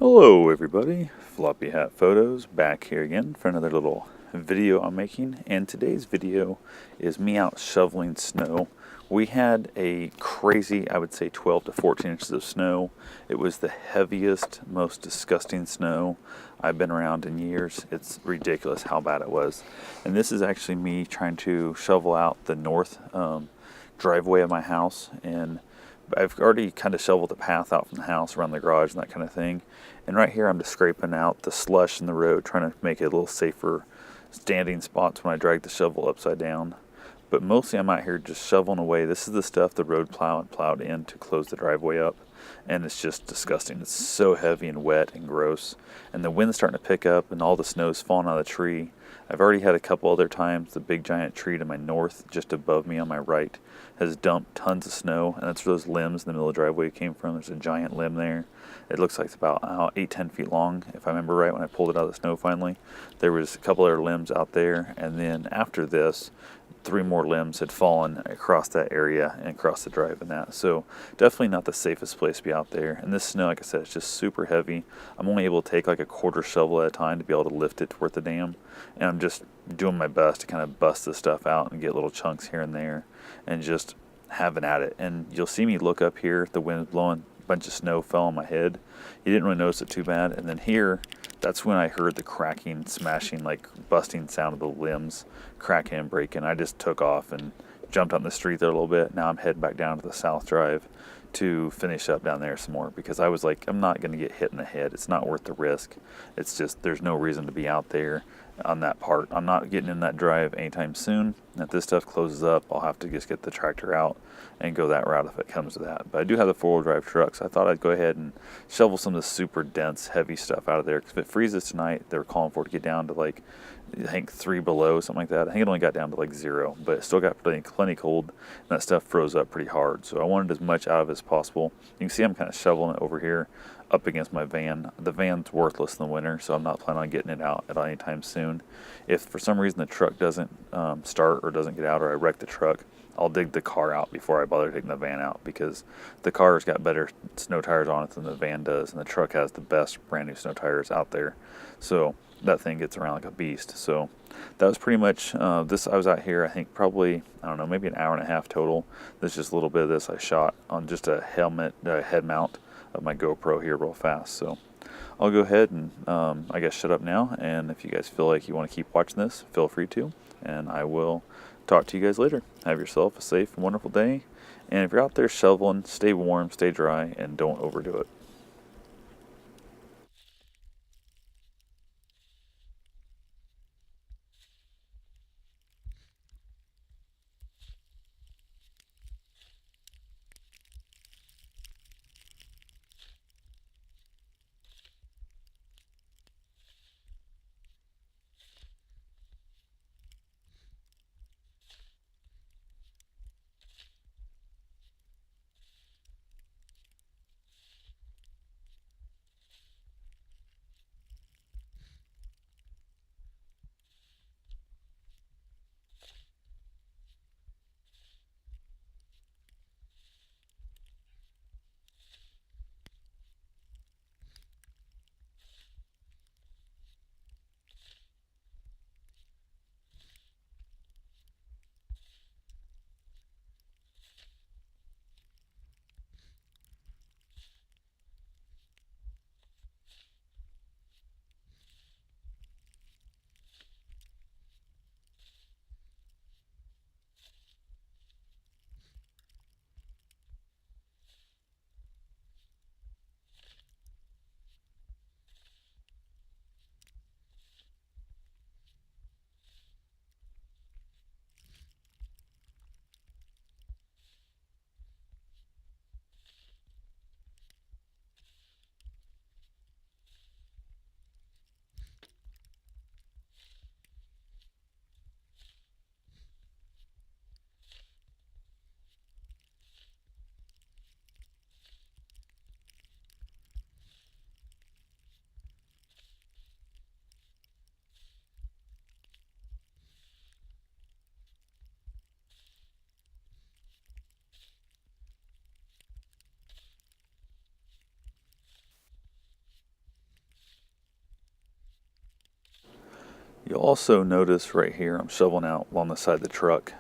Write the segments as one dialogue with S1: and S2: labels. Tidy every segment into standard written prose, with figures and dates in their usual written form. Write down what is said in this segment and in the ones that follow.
S1: Hello everybody, Floppy Hat Photos back here again for another little video I'm making, and today's video is me out shoveling snow. We had a crazy, I would say 12 to 14 inches of snow. It was the heaviest, most disgusting snow I've been around in years. It's ridiculous how bad it was. And this is actually me trying to shovel out the north driveway of my house, and I've already kind of shoveled the path out from the house around the garage and that kind of thing. And right here I'm just scraping out the slush in the road, trying to make it a little safer standing spots when I drag the shovel upside down. But mostly I'm out here just shoveling away. This is the stuff the road plow had plowed in to close the driveway up. And it's just disgusting. It's so heavy and wet and gross. And the wind's starting to pick up and all the snow's falling out of the tree. I've already had a couple other times the big giant tree to my north, just above me on my right, has dumped tons of snow, and that's where those limbs in the middle of the driveway came from. There's a giant limb there. It looks like it's about 8-10 feet long, if I remember right, when I pulled it out of the snow finally. There was a couple other limbs out there, and then after this, 3 more limbs had fallen across that area and across the drive and that. So definitely not the safest place to be out there. And this snow, like I said, it's just super heavy. I'm only able to take like a quarter shovel at a time to be able to lift it towards the dam. And I'm just doing my best to kind of bust this stuff out and get little chunks here and there and just having at it. And you'll see me look up here, the wind's blowing, a bunch of snow fell on my head. You didn't really notice it too bad. And then here, that's when I heard the cracking, smashing, like busting sound of the limbs cracking and breaking. I just took off and jumped on the street there a little bit. Now I'm heading back down to the South Drive to finish up down there some more, because I was like, I'm not going to get hit in the head. It's not worth the risk. It's just, there's no reason to be out there on that part. I'm not getting in that drive anytime soon. If this stuff closes up, I'll have to just get the tractor out and go that route if it comes to that. But I do have the 4-wheel drive truck, so I thought I'd go ahead and shovel some of the super dense, heavy stuff out of there. Because if it freezes tonight, they were calling for it to get down to like, I think 3 below, something like that. I think it only got down to like 0, but it still got plenty cold, and that stuff froze up pretty hard. So I wanted as much out of it as possible. You can see I'm kind of shoveling it over here up against my van. The van's worthless in the winter, so I'm not planning on getting it out at any time soon. If for some reason the truck doesn't start or doesn't get out, or I wreck the truck, I'll dig the car out before I bother taking the van out, because the car's got better snow tires on it than the van does, and the truck has the best brand new snow tires out there. So that thing gets around like a beast. So that was pretty much this. I was out here, I think probably, I don't know, maybe an hour and a half total. There's just a little bit of this I shot on just a helmet, head mount of my GoPro here real fast. So I'll go ahead and I guess shut up now, and if you guys feel like you want to keep watching this, feel free to, and I will talk to you guys later. Have yourself a safe and wonderful day, and if you're out there shoveling, stay warm, stay dry, and don't overdo it. You'll also notice right here I'm shoveling out along the side of the truck.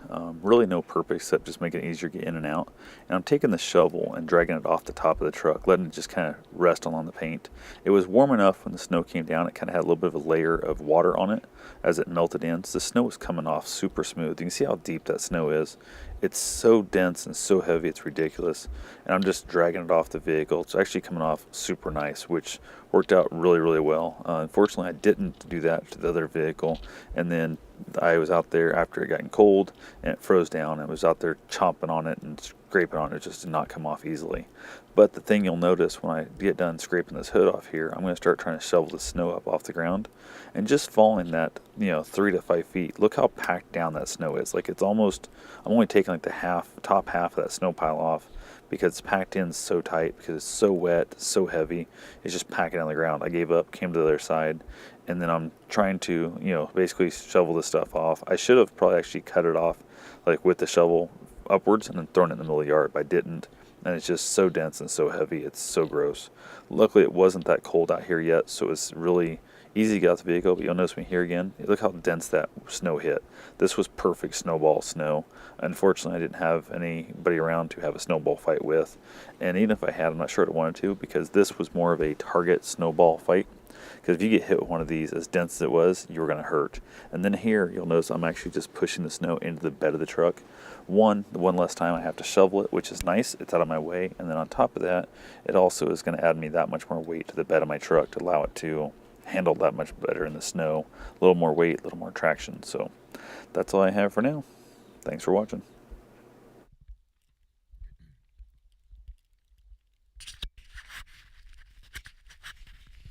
S1: Really no purpose except just making it easier to get in and out. And I'm taking the shovel and dragging it off the top of the truck, letting it just kind of rest along the paint. It was warm enough when the snow came down. It kind of had a little bit of a layer of water on it as it melted in. So the snow was coming off super smooth. You can see how deep that snow is. It's so dense and so heavy, it's ridiculous. And I'm just dragging it off the vehicle. It's actually coming off super nice, which worked out really, really well. Unfortunately, I didn't do that to the other vehicle. And then I was out there after it got cold and it froze down. I was out there chomping on it and scraping on it. It just did not come off easily. But the thing you'll notice when I get done scraping this hood off here, I'm going to start trying to shovel the snow up off the ground. And just falling that, 3 to 5 feet, look how packed down that snow is. Like it's almost, I'm only taking like the top half of that snow pile off because it's packed in so tight, because it's so wet, so heavy. It's just packing on the ground. I gave up, came to the other side, and then I'm trying to, basically shovel this stuff off. I should have probably actually cut it off like with the shovel upwards and then thrown it in the middle of the yard, but I didn't. And it's just so dense and so heavy, it's so gross. Luckily it wasn't that cold out here yet, so it was really easy to get out the vehicle, but you'll notice me here again, look how dense that snow hit. This was perfect snowball snow. Unfortunately, I didn't have anybody around to have a snowball fight with, and even if I had, I'm not sure I wanted to, because this was more of a target snowball fight. Because if you get hit with one of these, as dense as it was, you were going to hurt. And then here, you'll notice I'm actually just pushing the snow into the bed of the truck. The one less time I have to shovel it, which is nice. It's out of my way. And then on top of that, it also is going to add me that much more weight to the bed of my truck to allow it to handle that much better in the snow. A little more weight, a little more traction. So that's all I have for now. Thanks for watching.